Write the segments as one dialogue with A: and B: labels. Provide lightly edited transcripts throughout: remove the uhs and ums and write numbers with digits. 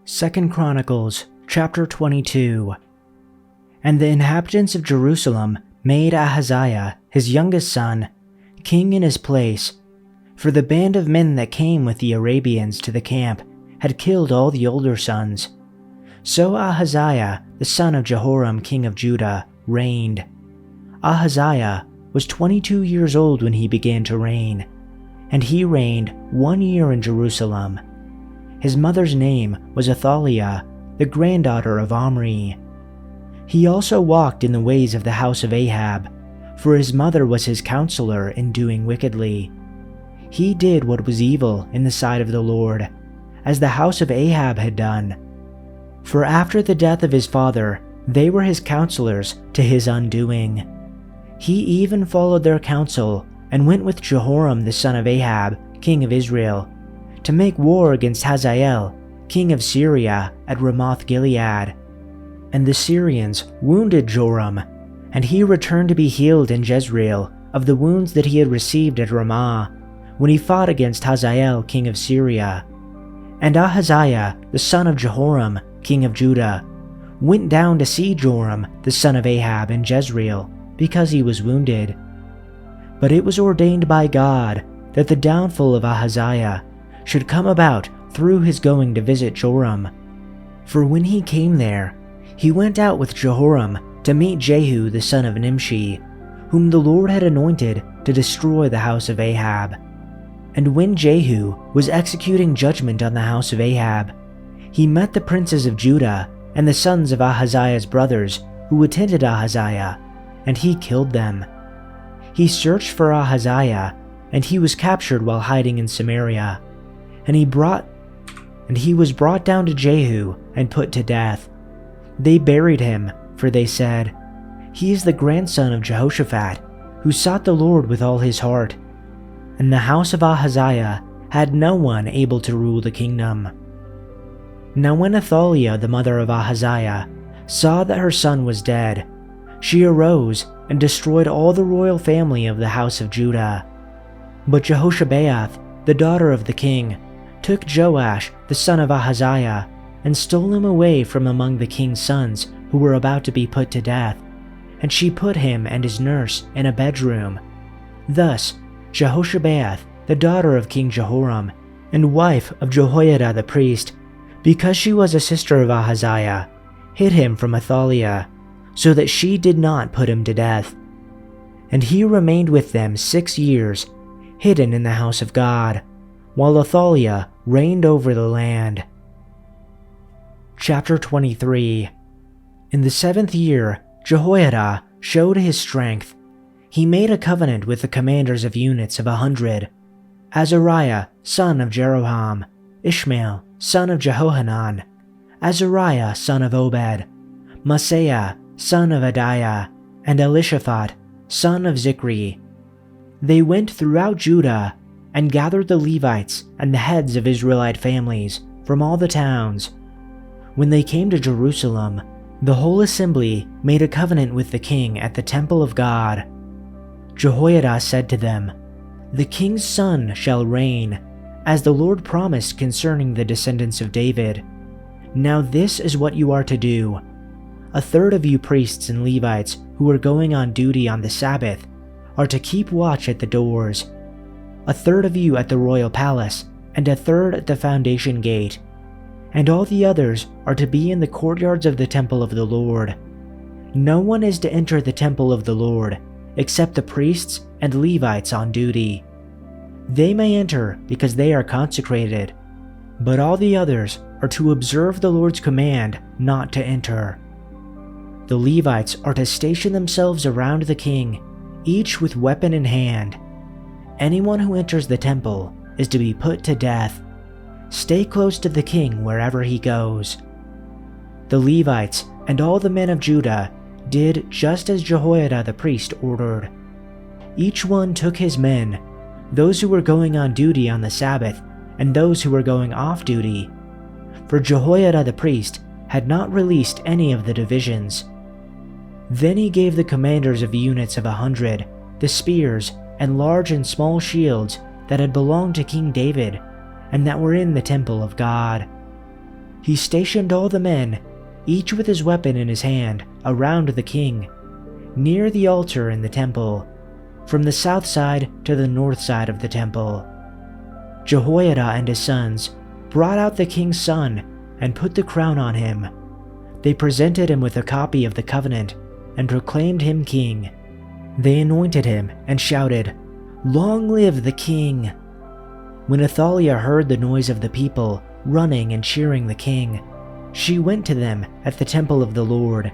A: 2 Chronicles, chapter 22. And the inhabitants of Jerusalem made Ahaziah, his youngest son, king in his place, for the band of men that came with the Arabians to the camp had killed all the older sons. So Ahaziah, the son of Jehoram, king of Judah, reigned. Ahaziah was 22 years old when he began to reign, and he reigned 1 year in Jerusalem. His mother's name was Athaliah, the granddaughter of Omri. He also walked in the ways of the house of Ahab, for his mother was his counselor in doing wickedly. He did what was evil in the sight of the Lord, as the house of Ahab had done. For after the death of his father, they were his counselors to his undoing. He even followed their counsel and went with Jehoram the son of Ahab, king of Israel, to make war against Hazael, king of Syria, at Ramoth-Gilead. And the Syrians wounded Joram, and he returned to be healed in Jezreel of the wounds that he had received at Ramah, when he fought against Hazael, king of Syria. And Ahaziah, the son of Jehoram, king of Judah, went down to see Joram, the son of Ahab, in Jezreel, because he was wounded. But it was ordained by God that the downfall of Ahaziah should come about through his going to visit Joram. For when he came there, he went out with Jehoram to meet Jehu the son of Nimshi, whom the Lord had anointed to destroy the house of Ahab. And when Jehu was executing judgment on the house of Ahab, he met the princes of Judah and the sons of Ahaziah's brothers who attended Ahaziah, and he killed them. He searched for Ahaziah, and he was captured while hiding in Samaria. And he was brought down to Jehu and put to death. They buried him, for they said, "He is the grandson of Jehoshaphat, who sought the Lord with all his heart." And the house of Ahaziah had no one able to rule the kingdom. Now when Athaliah, the mother of Ahaziah, saw that her son was dead, she arose and destroyed all the royal family of the house of Judah. But Jehoshabeath, the daughter of the king, took Joash, the son of Ahaziah, and stole him away from among the king's sons who were about to be put to death, and she put him and his nurse in a bedroom. Thus Jehoshabeath, the daughter of King Jehoram, and wife of Jehoiada the priest, because she was a sister of Ahaziah, hid him from Athaliah, so that she did not put him to death. And he remained with them 6 years, hidden in the house of God, while Athaliah reigned over the land. Chapter 23. In the 7th year, Jehoiada showed his strength. He made a covenant with the commanders of units of 100, Azariah, son of Jeroham, Ishmael, son of Jehohanan, Azariah, son of Obed, Maaseiah, son of Adiah, and Elishaphat, son of Zikri. They went throughout Judah and gathered the Levites and the heads of Israelite families from all the towns. When they came to Jerusalem, the whole assembly made a covenant with the king at the temple of God. Jehoiada said to them, "The king's son shall reign, as the Lord promised concerning the descendants of David. Now this is what you are to do. 1/3 of you priests and Levites who are going on duty on the Sabbath are to keep watch at the doors. 1/3 of you at the royal palace, and 1/3 at the foundation gate. And all the others are to be in the courtyards of the temple of the Lord. No one is to enter the temple of the Lord, except the priests and Levites on duty. They may enter because they are consecrated, but all the others are to observe the Lord's command not to enter. The Levites are to station themselves around the king, each with weapon in hand. Anyone who enters the temple is to be put to death. Stay close to the king wherever he goes." The Levites and all the men of Judah did just as Jehoiada the priest ordered. Each one took his men, those who were going on duty on the Sabbath and those who were going off duty, for Jehoiada the priest had not released any of the divisions. Then he gave the commanders of units of 100 the spears and large and small shields that had belonged to King David and that were in the temple of God. he stationed all the men, each with his weapon in his hand, around the king, near the altar in the temple, from the south side to the north side of the temple. Jehoiada and his sons brought out the king's son and put the crown on him. They presented him with a copy of the covenant and proclaimed him king. They anointed him and shouted, "Long live the king!" When Athaliah heard the noise of the people running and cheering the king, she went to them at the temple of the Lord.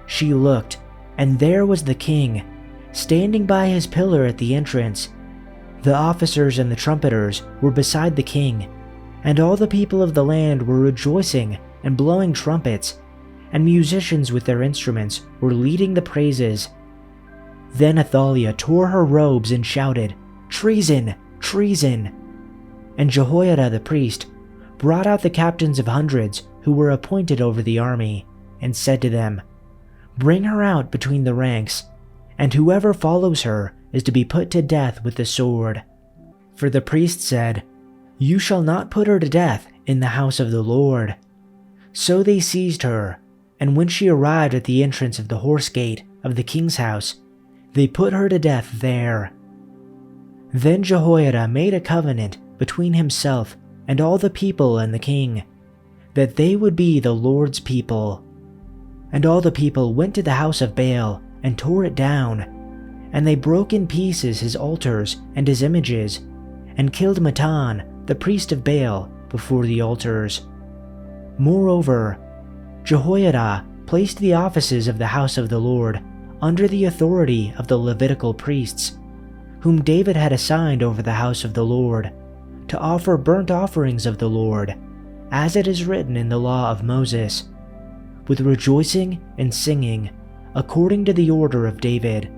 A: She looked, and there was the king, standing by his pillar at the entrance. The officers and the trumpeters were beside the king, and all the people of the land were rejoicing and blowing trumpets, and musicians with their instruments were leading the praises. Then Athaliah tore her robes and shouted, "Treason! Treason!" And Jehoiada the priest brought out the captains of hundreds who were appointed over the army, and said to them, "Bring her out between the ranks, and whoever follows her is to be put to death with the sword." For the priest said, "You shall not put her to death in the house of the Lord." So they seized her, and when she arrived at the entrance of the horse gate of the king's house, they put her to death there. Then Jehoiada made a covenant between himself and all the people and the king, that they would be the Lord's people. And all the people went to the house of Baal and tore it down, and they broke in pieces his altars and his images, and killed Matan, the priest of Baal, before the altars. Moreover, Jehoiada placed the offices of the house of the Lord under the authority of the Levitical priests, whom David had assigned over the house of the Lord, to offer burnt offerings of the Lord, as it is written in the law of Moses, with rejoicing and singing, according to the order of David.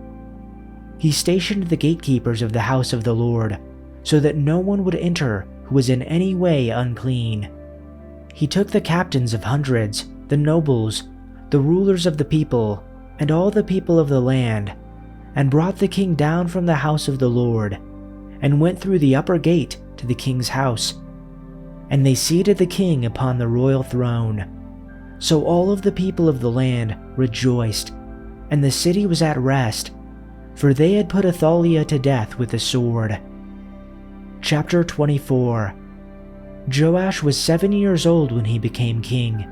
A: He stationed the gatekeepers of the house of the Lord, so that no one would enter who was in any way unclean. He took the captains of hundreds, the nobles, the rulers of the people, and all the people of the land, and brought the king down from the house of the Lord, and went through the upper gate to the king's house. And they seated the king upon the royal throne. So all of the people of the land rejoiced, and the city was at rest, for they had put Athaliah to death with the sword. Chapter 24. Joash was 7 years old when he became king,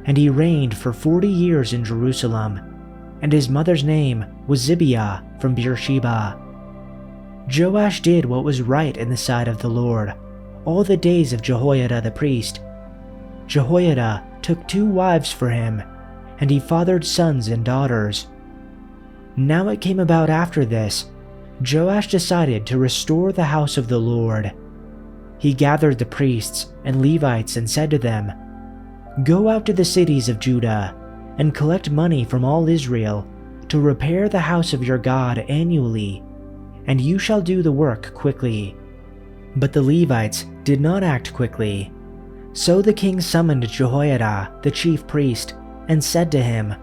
A: and he reigned for 40 years in Jerusalem, and his mother's name was Zibiah from Beersheba. Joash did what was right in the sight of the Lord all the days of Jehoiada the priest. Jehoiada took 2 wives for him, and he fathered sons and daughters. Now it came about after this, Joash decided to restore the house of the Lord. He gathered the priests and Levites and said to them, "Go out to the cities of Judah and collect money from all Israel to repair the house of your God annually, and you shall do the work quickly." But the Levites did not act quickly. So the king summoned Jehoiada, the chief priest, and said to him,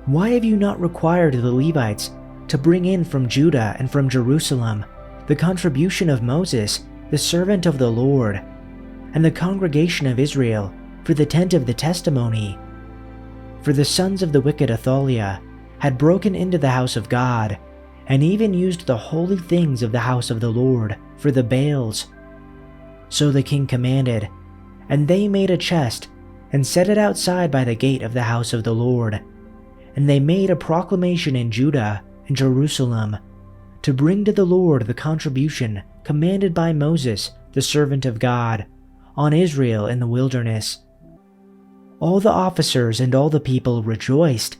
A: "Why have you not required the Levites to bring in from Judah and from Jerusalem the contribution of Moses, the servant of the Lord, and the congregation of Israel for the tent of the testimony?" For the sons of the wicked Athaliah had broken into the house of God, and even used the holy things of the house of the Lord for the Baals. So the king commanded, and they made a chest and set it outside by the gate of the house of the Lord. And they made a proclamation in Judah and Jerusalem to bring to the Lord the contribution commanded by Moses, the servant of God, on Israel in the wilderness. All the officers and all the people rejoiced,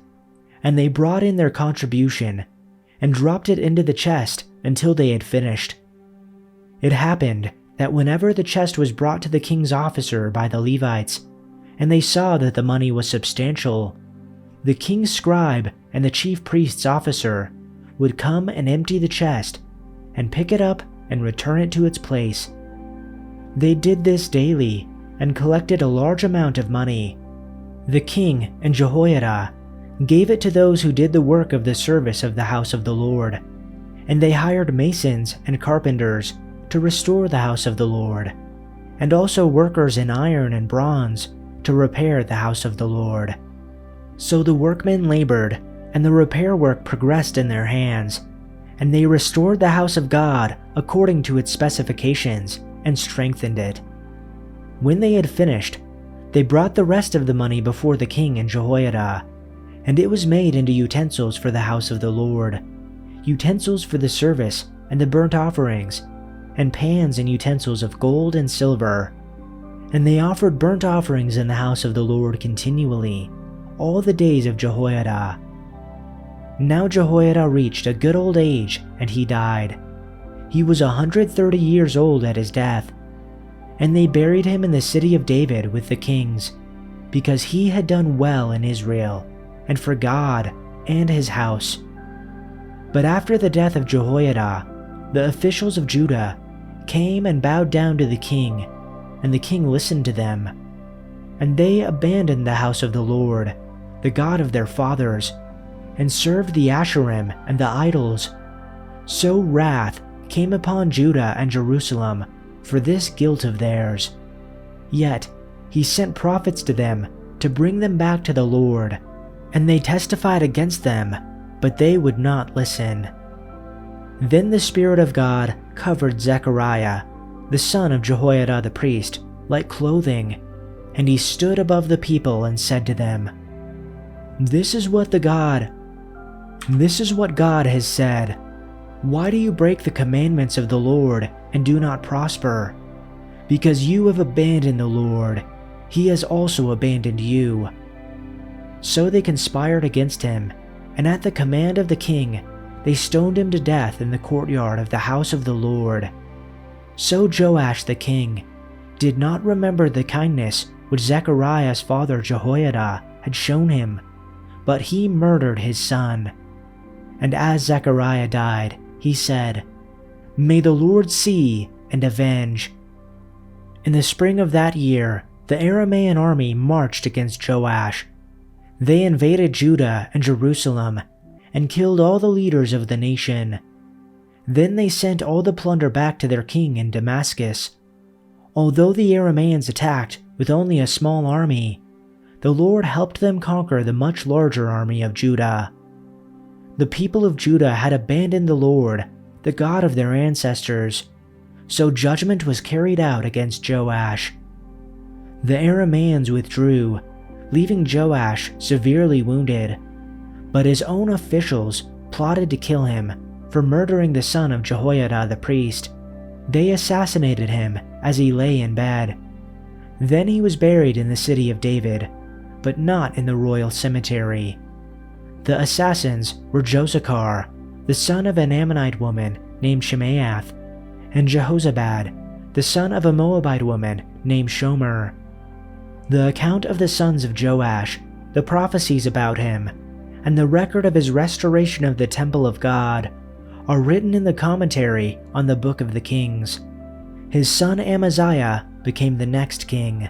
A: and they brought in their contribution and dropped it into the chest until they had finished. It happened that whenever the chest was brought to the king's officer by the Levites, and they saw that the money was substantial, the king's scribe and the chief priest's officer would come and empty the chest and pick it up and return it to its place. They did this daily and collected a large amount of money. The king and Jehoiada gave it to those who did the work of the service of the house of the Lord, and they hired masons and carpenters to restore the house of the Lord, and also workers in iron and bronze to repair the house of the Lord. So the workmen labored, and the repair work progressed in their hands, and they restored the house of God according to its specifications and strengthened it. When they had finished, they brought the rest of the money before the king and Jehoiada, and it was made into utensils for the house of the Lord, utensils for the service and the burnt offerings, and pans and utensils of gold and silver. And they offered burnt offerings in the house of the Lord continually, all the days of Jehoiada. Now Jehoiada reached a good old age, and he died. He was 130 years old at his death, and they buried him in the city of David with the kings, because he had done well in Israel, and for God and his house. But after the death of Jehoiada, the officials of Judah came and bowed down to the king, and the king listened to them. And they abandoned the house of the Lord, the God of their fathers, and served the Asherim and the idols. So wrath came upon Judah and Jerusalem for this guilt of theirs. Yet he sent prophets to them to bring them back to the Lord, and they testified against them, but they would not listen. Then the Spirit of God covered Zechariah, the son of Jehoiada the priest, like clothing, and he stood above the people and said to them, This is what God has said. Why do you break the commandments of the Lord and do not prosper? Because you have abandoned the Lord, he has also abandoned you. So they conspired against him, and at the command of the king, they stoned him to death in the courtyard of the house of the Lord. So Joash the king did not remember the kindness which Zechariah's father Jehoiada had shown him, but he murdered his son. And as Zechariah died, he said, May the Lord see and avenge. In the spring of that year, the Aramean army marched against Joash. They invaded Judah and Jerusalem and killed all the leaders of the nation. Then they sent all the plunder back to their king in Damascus. Although the Arameans attacked with only a small army, the Lord helped them conquer the much larger army of Judah. The people of Judah had abandoned the Lord, the God of their ancestors, so judgment was carried out against Joash. The Arameans withdrew, leaving Joash severely wounded, but his own officials plotted to kill him for murdering the son of Jehoiada the priest. They assassinated him as he lay in bed. Then he was buried in the city of David, but not in the royal cemetery. The assassins were Josachar, the son of an Ammonite woman named Shemaiah, and Jehozabad, the son of a Moabite woman named Shomer. The account of the sons of Joash, the prophecies about him, and the record of his restoration of the temple of God are written in the commentary on the Book of the Kings. His son Amaziah became the next king.